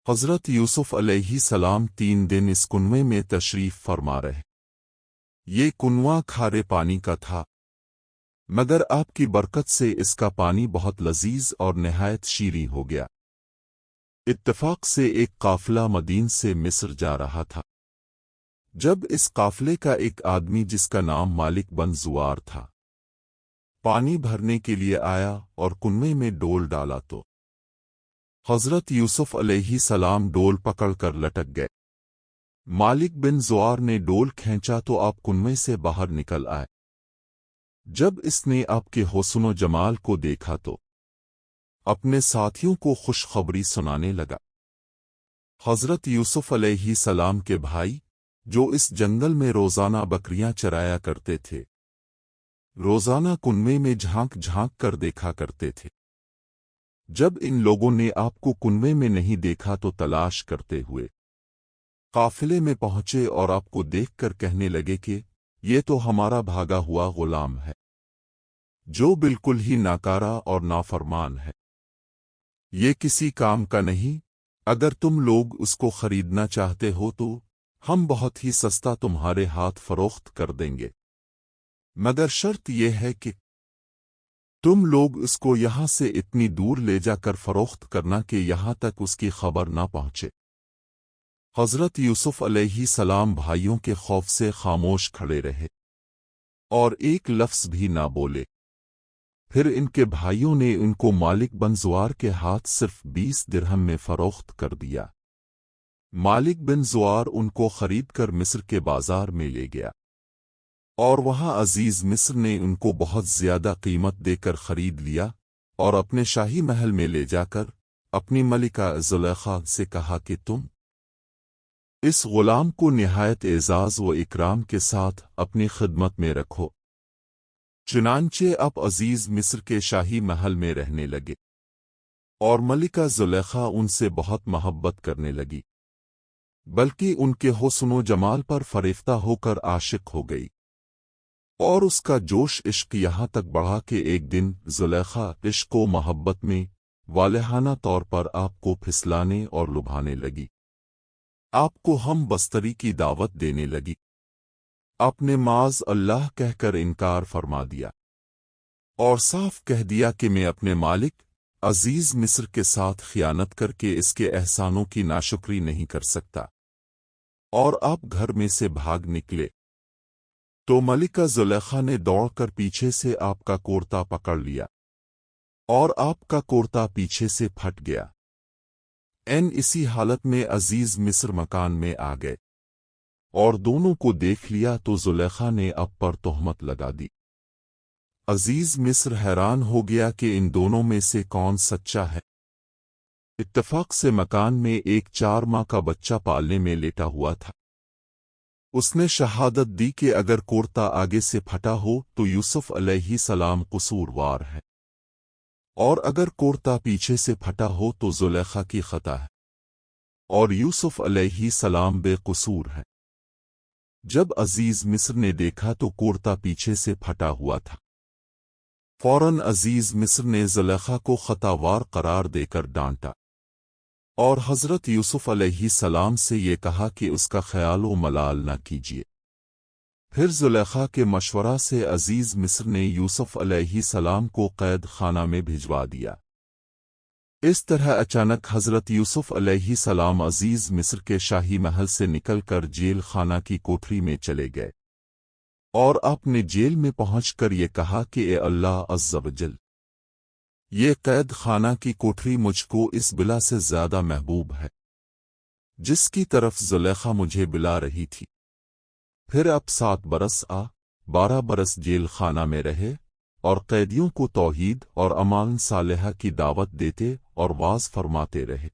حضرت یوسف علیہ السلام 3 دن اس کنویں میں تشریف فرما رہے۔ یہ کنواں کھارے پانی کا تھا، مگر آپ کی برکت سے اس کا پانی بہت لذیذ اور نہایت شیریں ہو گیا۔ اتفاق سے ایک قافلہ مدین سے مصر جا رہا تھا۔ جب اس قافلے کا ایک آدمی جس کا نام مالک بن زوار تھا پانی بھرنے کے لیے آیا اور کنویں میں ڈول ڈالا تو حضرت یوسف علیہ السلام ڈول پکڑ کر لٹک گئے۔ مالک بن زوار نے ڈول کھینچا تو آپ کنویں سے باہر نکل آئے۔ جب اس نے آپ کے حسن و جمال کو دیکھا تو اپنے ساتھیوں کو خوشخبری سنانے لگا۔ حضرت یوسف علیہ السلام کے بھائی جو اس جنگل میں روزانہ بکریاں چرایا کرتے تھے، روزانہ کنویں میں جھانک جھانک کر دیکھا کرتے تھے۔ جب ان لوگوں نے آپ کو کنویں میں نہیں دیکھا تو تلاش کرتے ہوئے قافلے میں پہنچے اور آپ کو دیکھ کر کہنے لگے کہ یہ تو ہمارا بھاگا ہوا غلام ہے، جو بالکل ہی ناکارہ اور نافرمان ہے۔ یہ کسی کام کا نہیں، اگر تم لوگ اس کو خریدنا چاہتے ہو تو ہم بہت ہی سستا تمہارے ہاتھ فروخت کر دیں گے، مگر شرط یہ ہے کہ تم لوگ اس کو یہاں سے اتنی دور لے جا کر فروخت کرنا کہ یہاں تک اس کی خبر نہ پہنچے۔ حضرت یوسف علیہ السلام بھائیوں کے خوف سے خاموش کھڑے رہے اور ایک لفظ بھی نہ بولے۔ پھر ان کے بھائیوں نے ان کو مالک بن زوار کے ہاتھ صرف 20 درہم میں فروخت کر دیا۔ مالک بن زوار ان کو خرید کر مصر کے بازار میں لے گیا، اور وہاں عزیز مصر نے ان کو بہت زیادہ قیمت دے کر خرید لیا اور اپنے شاہی محل میں لے جا کر اپنی ملکہ زلیخا سے کہا کہ تم اس غلام کو نہایت اعزاز و اکرام کے ساتھ اپنی خدمت میں رکھو۔ چنانچہ اب عزیز مصر کے شاہی محل میں رہنے لگے، اور ملکہ زلیخا ان سے بہت محبت کرنے لگی، بلکہ ان کے حسن و جمال پر فریفتہ ہو کر عاشق ہو گئی، اور اس کا جوش عشق یہاں تک بڑھا کہ ایک دن زلیخا عشق و محبت میں والہانہ طور پر آپ کو پھسلانے اور لبھانے لگی، آپ کو ہم بستری کی دعوت دینے لگی۔ آپ نے معاذ اللہ کہہ کر انکار فرما دیا اور صاف کہہ دیا کہ میں اپنے مالک عزیز مصر کے ساتھ خیانت کر کے اس کے احسانوں کی ناشکری نہیں کر سکتا، اور آپ گھر میں سے بھاگ نکلے تو ملکہ زلیخا نے دوڑ کر پیچھے سے آپ کا کرتا پکڑ لیا اور آپ کا کرتا پیچھے سے پھٹ گیا۔ اسی حالت میں عزیز مصر مکان میں آ گئے اور دونوں کو دیکھ لیا تو زلیخا نے آپ پر تہمت لگا دی۔ عزیز مصر حیران ہو گیا کہ ان دونوں میں سے کون سچا ہے۔ اتفاق سے مکان میں ایک 4 ماہ کا بچہ پالنے میں لیٹا ہوا تھا۔ اس نے شہادت دی کہ اگر کرتا آگے سے پھٹا ہو تو یوسف علیہ السلام قصوروار ہے، اور اگر کرتا پیچھے سے پھٹا ہو تو زلیخا کی خطا ہے، اور یوسف علیہ السلام بے قصور ہے۔ جب عزیز مصر نے دیکھا تو کرتا پیچھے سے پھٹا ہوا تھا، فوراً عزیز مصر نے زلیخا کو خطاوار قرار دے کر ڈانٹا اور حضرت یوسف علیہ السلام سے یہ کہا کہ اس کا خیال و ملال نہ کیجیے۔ پھر زلیخا کے مشورہ سے عزیز مصر نے یوسف علیہ السلام کو قید خانہ میں بھجوا دیا۔ اس طرح اچانک حضرت یوسف علیہ السلام عزیز مصر کے شاہی محل سے نکل کر جیل خانہ کی کوٹری میں چلے گئے، اور آپ نے جیل میں پہنچ کر یہ کہا کہ اے اللہ عز و جل، یہ قید خانہ کی کوٹری مجھ کو اس بلا سے زیادہ محبوب ہے جس کی طرف زلیخا مجھے بلا رہی تھی۔ پھر اب 7 برس 12 برس جیل خانہ میں رہے اور قیدیوں کو توحید اور اعمال صالحہ کی دعوت دیتے اور واعظ فرماتے رہے۔